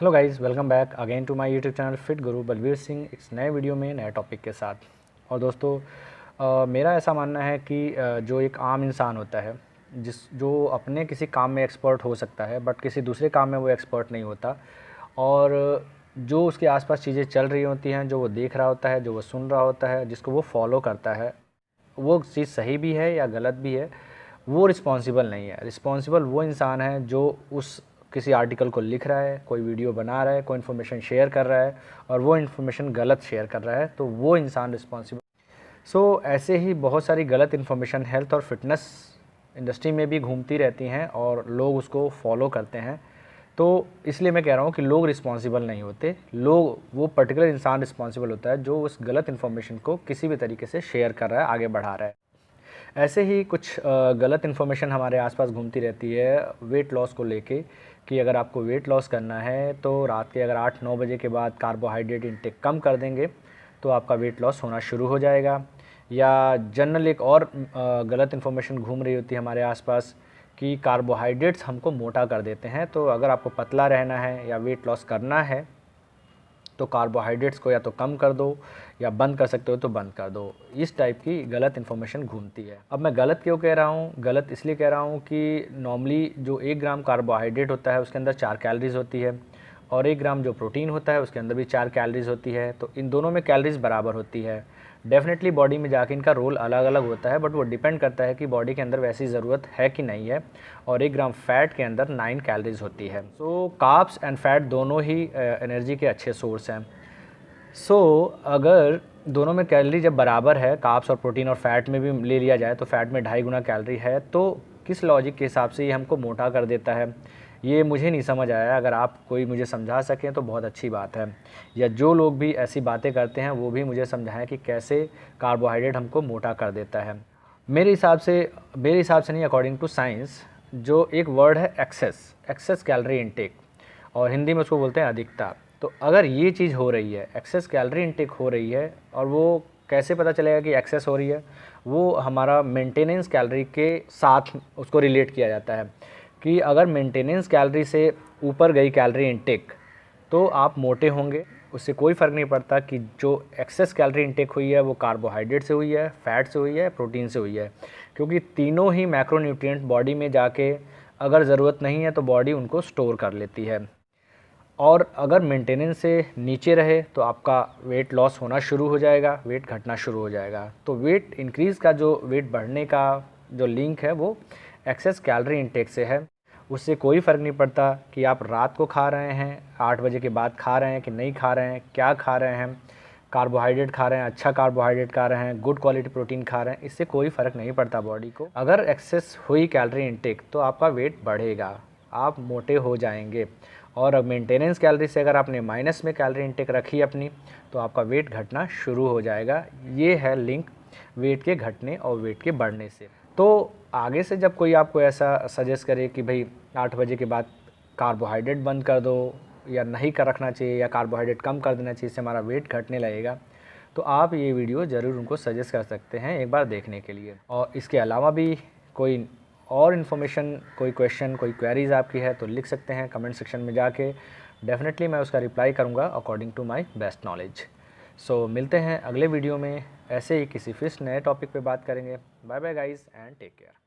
Hello guys, welcome back again to my YouTube channel fit guru Balveer Singh. एक नए video में नए टॉपिक के साथ। और दोस्तों, मेरा ऐसा मानना है कि जो एक आम इंसान होता है जो अपने किसी काम में एक्सपर्ट हो सकता है बट किसी दूसरे काम में वो एक्सपर्ट नहीं होता, और जो उसके आसपास चीज़ें चल रही होती हैं, जो वो देख रहा होता है, जो वो सुन रहा होता है, जिसको वो फॉलो करता है, वो चीज़ सही भी है या गलत भी है, वो रिस्पॉन्सिबल नहीं है। रिस्पॉन्सिबल वो इंसान है जो उस किसी आर्टिकल को लिख रहा है, कोई वीडियो बना रहा है, कोई इन्फॉर्मेशन शेयर कर रहा है और वो इन्फॉर्मेशन गलत शेयर कर रहा है, तो वो इंसान रिस्पॉन्सिबल। ऐसे ही बहुत सारी गलत इन्फॉर्मेशन हेल्थ और फिटनेस इंडस्ट्री में भी घूमती रहती हैं और लोग उसको फॉलो करते हैं। तो इसलिए मैं कह रहा हूँ कि लोग रिस्पॉन्सिबल नहीं होते, वो पर्टिकुलर इंसान रिस्पॉन्सिबल होता है जो उस गलत इन्फॉर्मेशन को किसी भी तरीके से शेयर कर रहा है, आगे बढ़ा रहा है। ऐसे ही कुछ गलत इन्फॉर्मेशन हमारे आसपास घूमती रहती है वेट लॉस को लेके, कि अगर आपको वेट लॉस करना है तो रात के अगर 8-9 बजे के बाद कार्बोहाइड्रेट इंटेक कम कर देंगे तो आपका वेट लॉस होना शुरू हो जाएगा। या जनरल एक और गलत इन्फॉर्मेशन घूम रही होती है हमारे आसपास कि कार्बोहाइड्रेट्स हमको मोटा कर देते हैं, तो अगर आपको पतला रहना है या वेट लॉस करना है तो कार्बोहाइड्रेट्स को या तो कम कर दो या बंद कर सकते हो तो बंद कर दो। इस टाइप की गलत इन्फॉर्मेशन घूमती है। अब मैं गलत क्यों कह रहा हूँ? गलत इसलिए कह रहा हूँ कि नॉर्मली जो 1 ग्राम कार्बोहाइड्रेट होता है उसके अंदर 4 कैलोरीज़ होती है, और 1 ग्राम जो प्रोटीन होता है उसके अंदर भी 4 कैलोरीज़ होती है। तो इन दोनों में कैलोरीज़ बराबर होती है। डेफिनेटली बॉडी में जाके इनका रोल अलग अलग होता है, बट वो डिपेंड करता है कि बॉडी के अंदर वैसी ज़रूरत है कि नहीं है। और 1 ग्राम फैट के अंदर 9 कैलोरीज़ होती है। कार्ब्स एंड फैट दोनों ही एनर्जी के अच्छे सोर्स हैं। अगर दोनों में कैलोरी जब बराबर है, कार्ब्स और प्रोटीन और फैट में भी ले लिया जाए तो फैट में 2.5 गुना कैलोरी है, तो किस लॉजिक के हिसाब से ये हमको मोटा कर देता है, ये मुझे नहीं समझ आया। अगर आप कोई मुझे समझा सकें तो बहुत अच्छी बात है, या जो लोग भी ऐसी बातें करते हैं वो भी मुझे समझाएं कि कैसे कार्बोहाइड्रेट हमको मोटा कर देता है। मेरे हिसाब से नहीं, अकॉर्डिंग टू साइंस, जो एक वर्ड है एक्सेस कैलोरी इनटेक, और हिंदी में उसको बोलते हैं अधिकता। तो अगर ये चीज़ हो रही है, एक्सेस कैलोरी इनटेक हो रही है, और वो कैसे पता चलेगा कि एक्सेस हो रही है? वो हमारा मेंटेनेंस कैलोरी के साथ उसको रिलेट किया जाता है कि अगर मेंटेनेंस कैलोरी से ऊपर गई कैलोरी इनटेक तो आप मोटे होंगे। उससे कोई फ़र्क नहीं पड़ता कि जो एक्सेस कैलोरी इनटेक हुई है वो कार्बोहाइड्रेट से हुई है, फैट से हुई है, प्रोटीन से हुई है, क्योंकि तीनों ही मैक्रोन्यूट्रिएंट बॉडी में जाके अगर ज़रूरत नहीं है तो बॉडी उनको स्टोर कर लेती है। और अगर मेंटेनेंस से नीचे रहे तो आपका वेट लॉस होना शुरू हो जाएगा, वेट घटना शुरू हो जाएगा। तो वेट इंक्रीज़ का वेट बढ़ने का जो लिंक है वो एक्सेस कैलोरी इनटेक से है। उससे कोई फ़र्क नहीं पड़ता कि आप रात को खा रहे हैं, 8 बजे के बाद खा रहे हैं कि नहीं खा रहे हैं, क्या खा रहे हैं, कार्बोहाइड्रेट खा रहे हैं, अच्छा कार्बोहाइड्रेट खा रहे हैं, गुड क्वालिटी प्रोटीन खा रहे हैं, इससे कोई फ़र्क नहीं पड़ता बॉडी को। अगर एक्सेस हुई कैलोरी इनटेक तो आपका वेट बढ़ेगा, आप मोटे हो जाएंगे। और मेंटेनेंस कैलोरी से अगर आपने माइनस में कैलोरी इनटेक रखी अपनी तो आपका वेट घटना शुरू हो जाएगा। ये है लिंक वेट के घटने और वेट के बढ़ने से। तो आगे से जब कोई आपको ऐसा सजेस्ट करे कि भाई 8 बजे के बाद कार्बोहाइड्रेट बंद कर दो या नहीं कर रखना चाहिए या कार्बोहाइड्रेट कम कर देना चाहिए, इससे हमारा वेट घटने लगेगा, तो आप ये वीडियो ज़रूर उनको सजेस्ट कर सकते हैं एक बार देखने के लिए। और इसके अलावा भी कोई और इन्फॉर्मेशन, कोई क्वेश्चन, कोई क्वेरीज़ आपकी है तो लिख सकते हैं कमेंट सेक्शन में जाके। डेफिनेटली मैं उसका रिप्लाई करूँगा according to my best knowledge. मिलते हैं अगले वीडियो में, ऐसे ही किसी फिर नए टॉपिक पे बात करेंगे। Bye bye guys and take care.